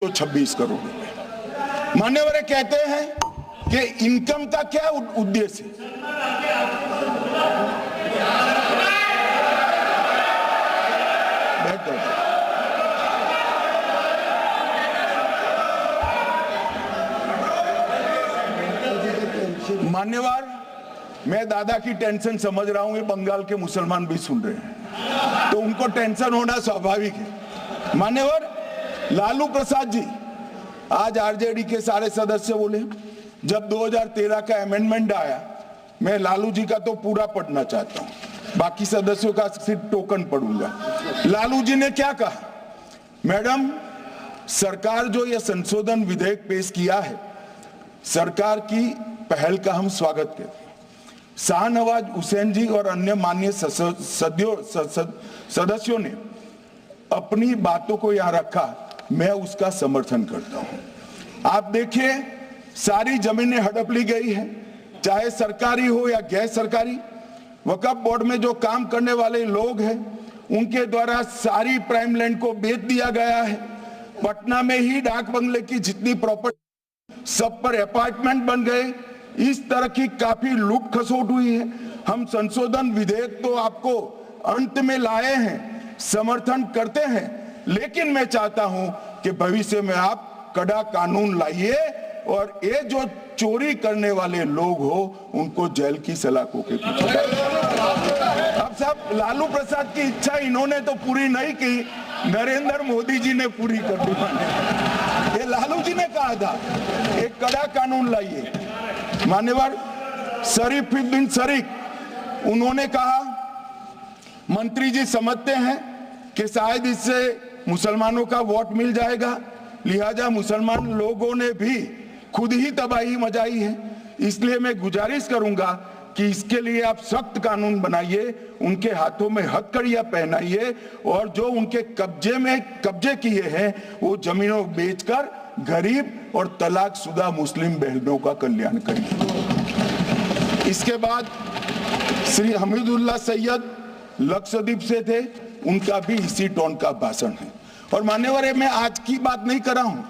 तो 26 करोड़ रुपए। मान्यवर कहते हैं कि इनकम का क्या उद्देश्य है? मान्यवर, मैं दादा की टेंशन समझ रहा हूं, ये बंगाल के मुसलमान भी सुन रहे हैं, तो उनको टेंशन होना स्वाभाविक है। मान्यवर, लालू प्रसाद जी, आज आरजेडी के सारे सदस्य बोले, जब 2013 का अमेंडमेंट आया, मैं लालू जी का तो पूरा पढ़ना चाहता हूं, बाकी सदस्यों का सिर्फ टोकन पढ़ूंगा। लालू जी ने क्या कहा? मैडम, सरकार जो यह संशोधन विधेयक पेश किया है, सरकार की पहल का हम स्वागत करते हैं। शाहनवाज हुसैन जी और अन्य माननीय सदस्यों ने अपनी बातों को यहां रखा, मैं उसका समर्थन करता हूं। आप देखिए, सारी जमीनें हड़प ली गई है, चाहे सरकारी हो या गैर सरकारी। वक्फ बोर्ड में जो काम करने वाले लोग हैं, उनके द्वारा सारी प्राइम लैंड को बेच दिया गया है। पटना में ही डाक बंगले की जितनी प्रॉपर्टी, सब पर अपार्टमेंट बन गए। इस तरह की काफी लूट खसोट हुई है। हम संशोधन विधेयक तो आपको अंत में लाए हैं, समर्थन करते हैं, लेकिन मैं चाहता हूं कि भविष्य में आप कड़ा कानून लाइए और ये जो चोरी करने वाले लोग हो, उनको जेल की सलाखों के पीछे। अब सब लालू प्रसाद की इच्छा इन्होंने तो पूरी नहीं की, नरेंद्र मोदी जी ने पूरी कर दी। ये लालू जी ने कहा था, एक कड़ा कानून लाइए। मान्यवर शरीफुद्दीन शरीफ, उन्होंने कहा, मंत्री जी समझते हैं कि शायद इससे मुसलमानों का वोट मिल जाएगा, लिहाजा मुसलमान लोगों ने भी खुद ही तबाही मचाई है, इसलिए मैं गुजारिश करूंगा कि इसके लिए आप सख्त कानून बनाइए, उनके हाथों में हथकड़ियां पहनाइए और जो उनके कब्जे किए हैं वो जमीनों बेचकर गरीब और तलाकशुदा मुस्लिम बहनों का कल्याण करिए। इसके बाद श्री हमीदुल्लाह सैयद लक्षद्वीप से थे, उनका भी इसी टोन का भाषण है। और मान्यवर, मैं आज की बात नहीं कर रहा हूं,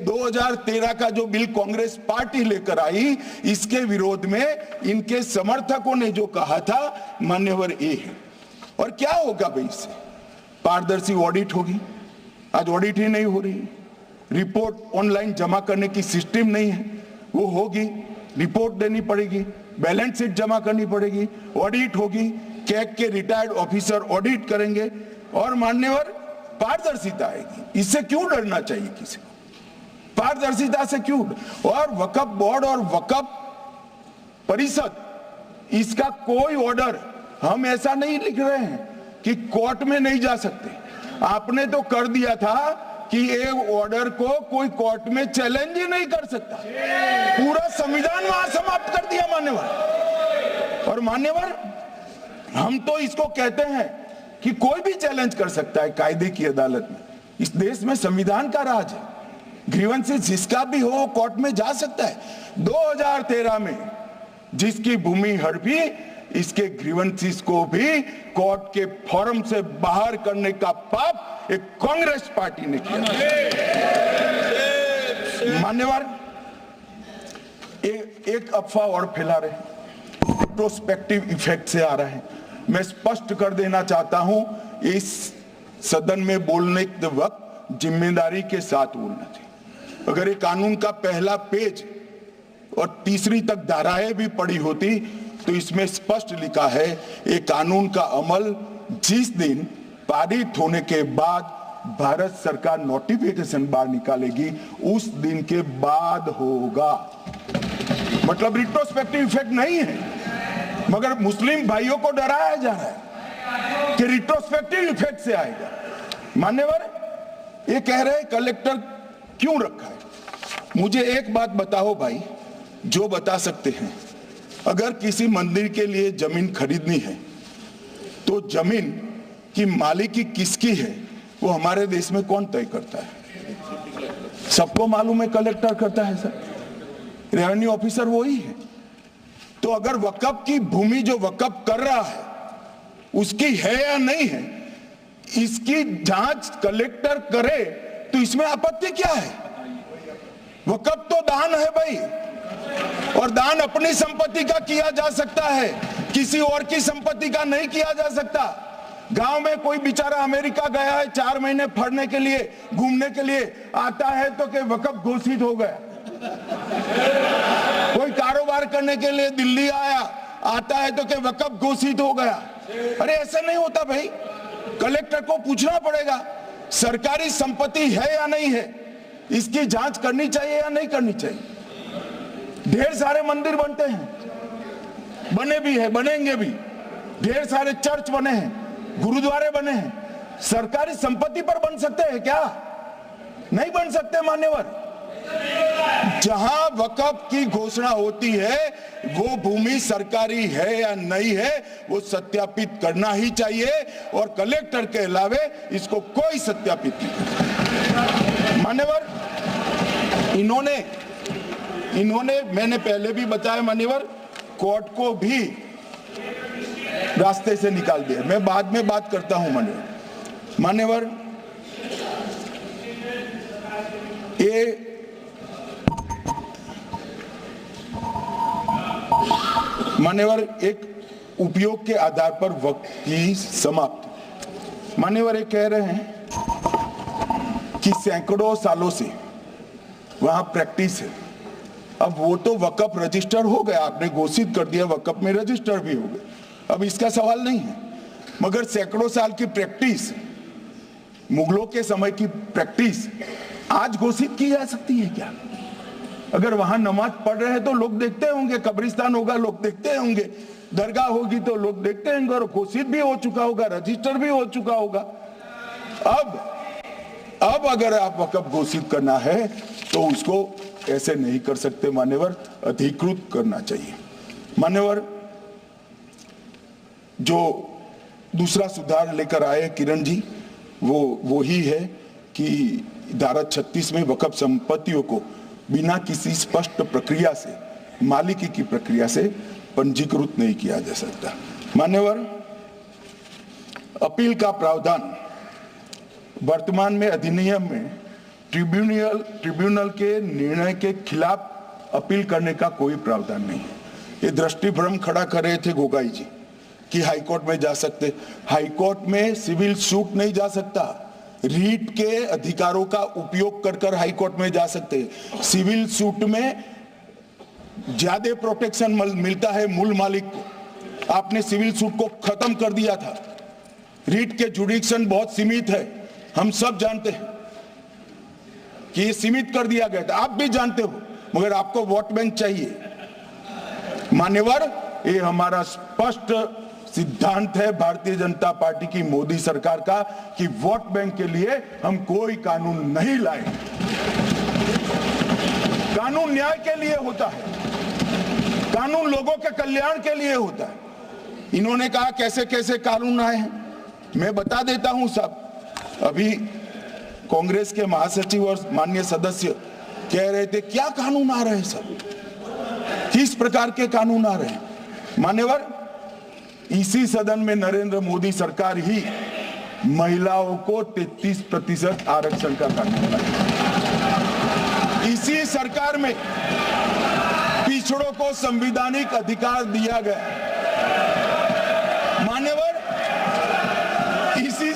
2013 का जो बिल कांग्रेस पार्टी लेकर आई, इसके विरोध में इनके समर्थकों ने जो कहा था, मान्यवर ये है। और क्या होगा भाई इससे? पारदर्शी ऑडिट होगी, आज ऑडिट ही नहीं हो रही। रिपोर्ट ऑनलाइन जमा करने की सिस्टम नहीं है, वो होगी, रिपोर्ट देनी पड़ेगी, बैलेंस शीट जमा करनी पड़ेगी, ऑडिट होगी, कैग के रिटायर्ड ऑफिसर ऑडिट करेंगे और मान्यवर पारदर्शिता आएगी। इससे क्यों डरना चाहिए किसी को? पारदर्शिता से क्यों? और वक्फ बोर्ड और वक्फ परिषद, इसका कोई ऑर्डर हम ऐसा नहीं लिख रहे हैं कि कोर्ट में नहीं जा सकते। आपने तो कर दिया था कि एक ऑर्डर को कोई कोर्ट में चैलेंज ही नहीं कर सकता, पूरा संविधान वहां समाप्त कर दिया मान्यवर। और मान्यवर, हम तो इसको कहते हैं कि कोई भी चैलेंज कर सकता है कायदे की अदालत में। इस देश में संविधान का राज है, ग्रीवेंसेस जिसका भी हो कोर्ट में जा सकता है। 2013 में जिसकी भूमि हड़पी, इसके ग्रीवेंसेस को भी कोर्ट के फोरम से बाहर करने का पाप एक कांग्रेस पार्टी ने किया। मान्यवर, एक अफवाह और फैला रहे, रिट्रोस्पेक्टिव इफेक्ट से आ रहा है। मैं स्पष्ट कर देना चाहता हूं, इस सदन में बोलने के वक्त जिम्मेदारी के साथ बोलना चाहिए। अगर ये कानून का पहला पेज और तीसरी तक धाराएं भी पड़ी होती तो इसमें स्पष्ट लिखा है, ये कानून का अमल जिस दिन पारित होने के बाद भारत सरकार नोटिफिकेशन बाहर निकालेगी, उस दिन के बाद होगा। मतलब रिट्रोस्पेक्टिव इफेक्ट नहीं है, मगर मुस्लिम भाइयों को डराया जा रहा है कि रिट्रोस्पेक्टिव इफेक्ट से आएगा। मान्यवर, ये कह रहे कलेक्टर क्यों रखा है? मुझे एक बात बताओ भाई, जो बता सकते हैं, अगर किसी मंदिर के लिए जमीन खरीदनी है तो जमीन की मालिकी किसकी है वो हमारे देश में कौन तय करता है? सबको मालूम है, कलेक्टर करता है सर, रेवेन्यू ऑफिसर वही है। तो अगर वक्फ की भूमि जो वक्फ कर रहा है उसकी है या नहीं है, इसकी जांच कलेक्टर करे तो इसमें आपत्ति क्या है? वक़्फ़ तो दान है भाई, और दान अपनी संपत्ति का किया जा सकता है, किसी और की संपत्ति का नहीं किया जा सकता। गांव में कोई बेचारा अमेरिका गया है 4 महीने पढ़ने के लिए, घूमने के लिए आता है तो कि वक़्फ़ घोषित हो गया। कोई कारोबार करने के लिए दिल्ली आता है तो कि वक़्फ़ घोषित हो गया। अरे ऐसा नहीं होता भाई, कलेक्टर को पूछना पड़ेगा सरकारी संपत्ति है या नहीं है, इसकी जांच करनी चाहिए या नहीं करनी चाहिए। ढेर सारे मंदिर बनते हैं, बने भी है, बनेंगे भी, ढेर सारे चर्च बने हैं, गुरुद्वारे बने हैं, सरकारी संपत्ति पर बन सकते हैं क्या? नहीं बन सकते मान्यवर। जहां वक़्फ़ की घोषणा होती है वो भूमि सरकारी है या नहीं है वो सत्यापित करना ही चाहिए, और कलेक्टर के अलावे इसको कोई सत्यापित नहीं। मान्यवर, इन्होंने मैंने पहले भी बताया मान्यवर, कोर्ट को भी रास्ते से निकाल दिया। मैं बाद में बात करता हूं मान्यवर, ये मान्यवर एक उपयोग के आधार पर वक़्फ़ की समाप्ति। मान्यवर ये कह रहे हैं कि सैकड़ों सालों से वहां प्रैक्टिस है। अब वो तो वक़्फ़ रजिस्टर हो गया, आपने घोषित कर दिया, वक़्फ़ में रजिस्टर भी हो गया, अब इसका सवाल नहीं है। मगर सैकड़ों साल की प्रैक्टिस, मुगलों के समय की प्रैक्टिस आज घोषित की जा सकती है क्या? अगर वहां नमाज पढ़ रहे हैं तो लोग देखते होंगे, कब्रिस्तान होगा लोग देखते होंगे, दरगाह होगी तो लोग देखते होंगे, और घोषित भी हो चुका होगा, रजिस्टर भी हो चुका होगा। अब अगर आप वक़्फ़ घोषित करना है तो उसको ऐसे नहीं कर सकते मान्यवर, अधिकृत करना चाहिए। मान्यवर, जो दूसरा सुधार लेकर आए किरण जी, वो ही है कि धारा 36 में वक़्फ़ संपत्तियों को बिना किसी स्पष्ट प्रक्रिया से, मालिकी की प्रक्रिया से पंजीकृत नहीं किया जा सकता। मान्यवर, अपील का प्रावधान वर्तमान में अधिनियम में ट्रिब्यूनल के निर्णय के खिलाफ अपील करने का कोई प्रावधान नहीं है। ये दृष्टिभ्रम खड़ा कर रहे थे गोगाई जी कि हाईकोर्ट में जा सकते, हाईकोर्ट में सिविल सूट नहीं जा सकता, रीट के अधिकारों का उपयोग कर हाईकोर्ट में जा सकते हैं। सिविल सूट में ज्यादा प्रोटेक्शन मिलता है मूल मालिक को, आपने सिविल सूट को खत्म कर दिया था। रीट के जुडिक्शन बहुत सीमित है, हम सब जानते हैं कि ये सीमित कर दिया गया था, आप भी जानते हो, मगर आपको वोट बैंक चाहिए। मान्यवर, ये हमारा स्पष्ट सिद्धांत है भारतीय जनता पार्टी की, मोदी सरकार का, कि वोट बैंक के लिए हम कोई कानून नहीं लाए। कानून न्याय के लिए होता है, कानून लोगों के कल्याण के लिए होता है। इन्होंने कहा कैसे कैसे कानून आए हैं, मैं बता देता हूं सब। अभी कांग्रेस के महासचिव और माननीय सदस्य कह रहे थे क्या कानून आ रहे हैं, सब किस प्रकार के कानून आ रहे हैं। मान्यवर, इसी सदन में नरेंद्र मोदी सरकार ही महिलाओं को 33% आरक्षण का कानून लाया। इसी सरकार में पिछड़ों को संवैधानिक अधिकार दिया गया। मान्यवर, इसी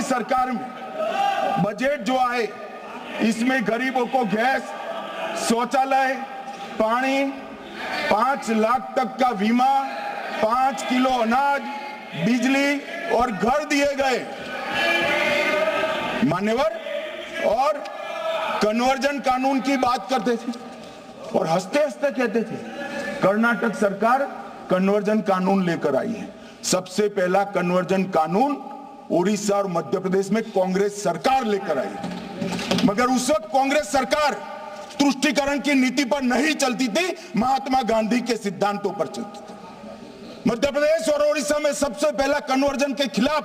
सरकार में बजट जो आए इसमें गरीबों को गैस, शौचालय, पानी, 5 लाख तक का बीमा, 5 किलो अनाज, बिजली और घर दिए गए। मान्यवर, और कन्वर्जन कानून की बात करते थे और हंसते हंसते कहते थे कर्नाटक सरकार कन्वर्जन कानून लेकर आई है। सबसे पहला कन्वर्जन कानून उड़ीसा और मध्य प्रदेश में कांग्रेस सरकार लेकर आई है, मगर उस वक्त कांग्रेस सरकार तुष्टीकरण की नीति पर नहीं चलती थी, महात्मा गांधी के सिद्धांतों पर चलती थी। मध्य प्रदेश और उड़ीसा में सबसे पहला कन्वर्जन के खिलाफ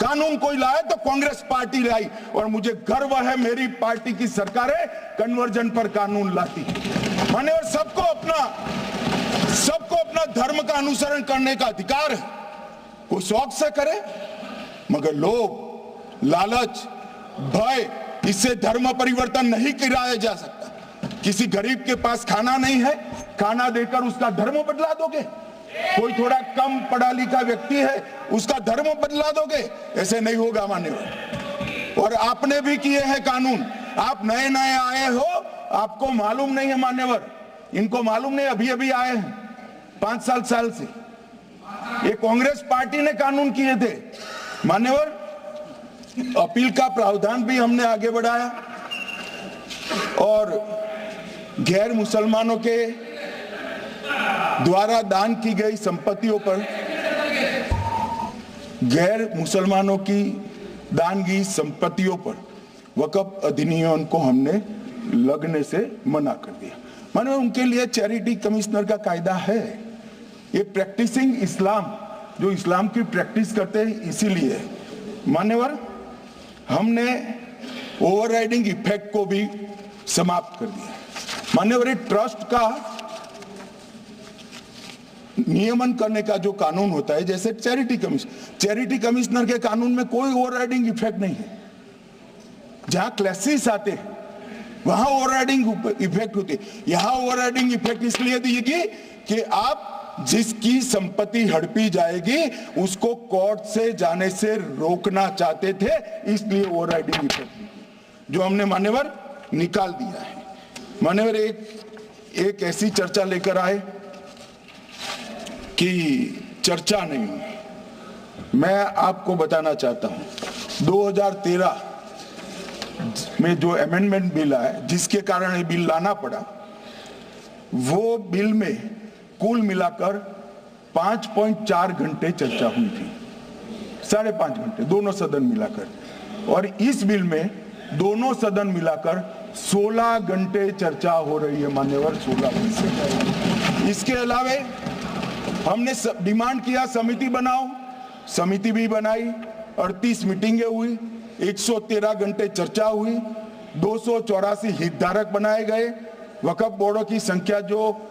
कानून कोई लाए तो कांग्रेस पार्टी लाई, और मुझे गर्व है मेरी पार्टी की सरकारें कन्वर्जन पर कानून लाती। माने और सबको अपना धर्म का अनुसरण करने का अधिकार है, कोई शौक से करे, मगर लोभ, लालच, भय, इससे धर्म परिवर्तन नहीं कराया जा सकता। किसी गरीब के पास खाना नहीं है, खाना देकर उसका धर्म बदला दोगे? कोई थोड़ा कम पढ़ा लिखा व्यक्ति है, उसका धर्म बदला दोगे? ऐसे नहीं होगा मान्यवर। और आपने भी किए हैं कानून, आप नए नए आए हो, आपको मालूम नहीं है मान्यवर, इनको मालूम नहीं, अभी अभी आए हैं 5 साल से। ये कांग्रेस पार्टी ने कानून किए थे मान्यवर। अपील का प्रावधान भी हमने आगे बढ़ाया और गैर मुसलमानों के द्वारा दान की गई संपत्तियों पर, गैर मुसलमानों की दान की संपत्तियों पर वक्फ अधिनियम को हमने लगने से मना कर दिया। माने उनके लिए चैरिटी कमिश्नर का कायदा है। ये प्रैक्टिसिंग इस्लाम, जो इस्लाम की प्रैक्टिस करते हैं, इसीलिए मान्यवर हमने ओवरराइडिंग इफेक्ट को भी समाप्त कर दिया। मान्यवर ये ट्रस्ट का नियमन करने का जो कानून होता है, जैसे चैरिटी कमिश्नर के कानून में कोई ओवरराइडिंग इफेक्ट नहीं है। जहां क्लासेस आते हैं वहां ओवरराइडिंग इफेक्ट होती है। यहां ओवरराइडिंग इफेक्ट इसलिए देगी कि आप जिसकी संपत्ति हड़पी जाएगी उसको कोर्ट से जाने से रोकना चाहते थे, इसलिए ओवरराइडिंग इफेक्ट जो हमने मान्यवर निकाल दिया है। मान्यवर एक ऐसी चर्चा लेकर आए कि चर्चा नहीं हुई। मैं आपको बताना चाहता हूं 2013 में जो अमेंडमेंट बिल आया, जिसके कारण ये बिल लाना पड़ा, वो बिल में कुल मिलाकर 5.4 घंटे चर्चा हुई थी, 5.5 घंटे दोनों सदन मिलाकर। और इस बिल में दोनों सदन मिलाकर 16 घंटे चर्चा हो रही है मान्यवर, 16 घंटे। इसके अलावे हमने डिमांड किया समिति बनाओ, समिति भी बनाई, 38 मीटिंगें हुई, 113 घंटे चर्चा हुई, 284 हितधारक बनाए गए। वक्फ बोर्डों की संख्या जो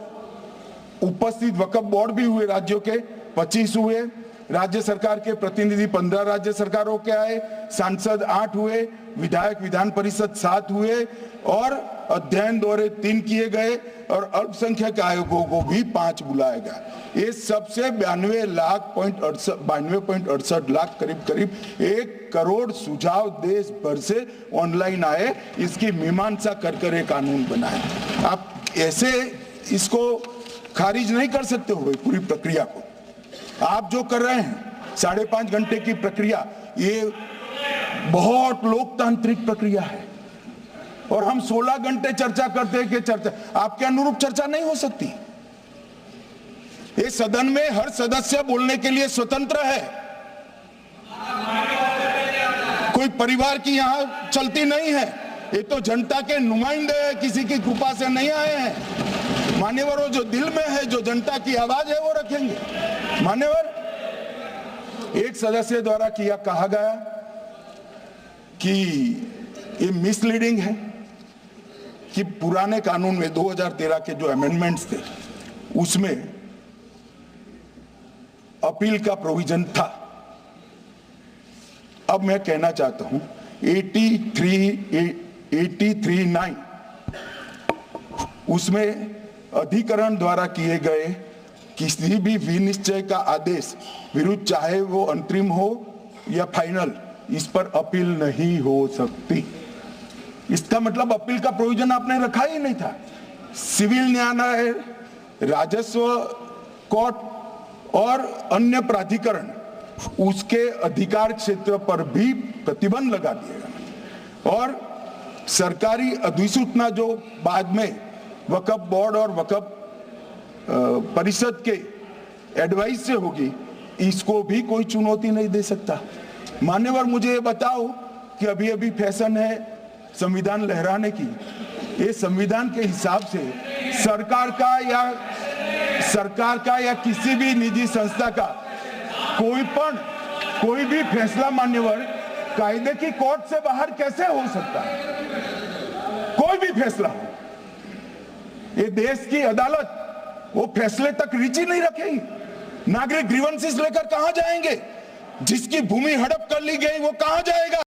उपस्थित वक्फ बोर्ड भी हुए राज्यों के 25 हुए, राज्य सरकार के प्रतिनिधि 15 राज्य सरकारों के आए, सांसद 8 हुए, विधायक विधान परिषद 7 हुए और अध्ययन दौरे 3 किए गए और अल्पसंख्यक आयोगों को भी 5 बुलाया गया। ये सबसे 92.68 लाख करीब 1 करोड़ सुझाव देश भर से ऑनलाइन आए। इसकी मीमांसा कर ये कानून बनाए। आप ऐसे इसको खारिज नहीं कर सकते हो पूरी प्रक्रिया को। आप जो कर रहे हैं 5.5 घंटे की प्रक्रिया, ये बहुत लोकतांत्रिक प्रक्रिया है और हम 16 घंटे चर्चा करते हैं कि चर्चा आपके अनुरूप चर्चा नहीं हो सकती। ये सदन में हर सदस्य बोलने के लिए स्वतंत्र है, कोई परिवार की यहां चलती नहीं है। ये तो जनता के नुमाइंदे हैं, किसी की कृपा से नहीं आए हैं मान्यवर। जो दिल में है, जो जनता की आवाज है, वो रखेंगे मान्यवर। एक सदस्य द्वारा कहा गया कि ये मिसलीडिंग है कि पुराने कानून में 2013 के जो अमेंडमेंट्स थे उसमें अपील का प्रोविजन था। अब मैं कहना चाहता हूं 83(9) उसमें अधिकरण द्वारा किए गए किसी भी विनिश्चय का आदेश विरुद्ध, चाहे वो अंतरिम हो या फाइनल, इस पर अपील नहीं हो सकती। इसका मतलब अपील का प्रोविजन आपने रखा ही नहीं था। सिविल न्यायालय, राजस्व कोर्ट और अन्य प्राधिकरण, उसके अधिकार क्षेत्र पर भी प्रतिबंध लगा दिया गया। और सरकारी अधिसूचना जो बाद में वक्फ बोर्ड और वक्फ परिषद के एडवाइस से होगी, इसको भी कोई चुनौती नहीं दे सकता। मान्यवर मुझे ये बताओ कि अभी अभी फैशन है संविधान लहराने की। ये संविधान के हिसाब से सरकार का या किसी भी निजी संस्था का कोई भी फैसला मान्यवर कायदे की कोर्ट से बाहर कैसे हो सकता है? कोई भी फैसला हो, ये देश की अदालत वो फैसले तक रुचि नहीं रखेगी। नागरिक ग्रीवेंसेस लेकर कहां जाएंगे? जिसकी भूमि हड़प कर ली गई वो कहां जाएगा?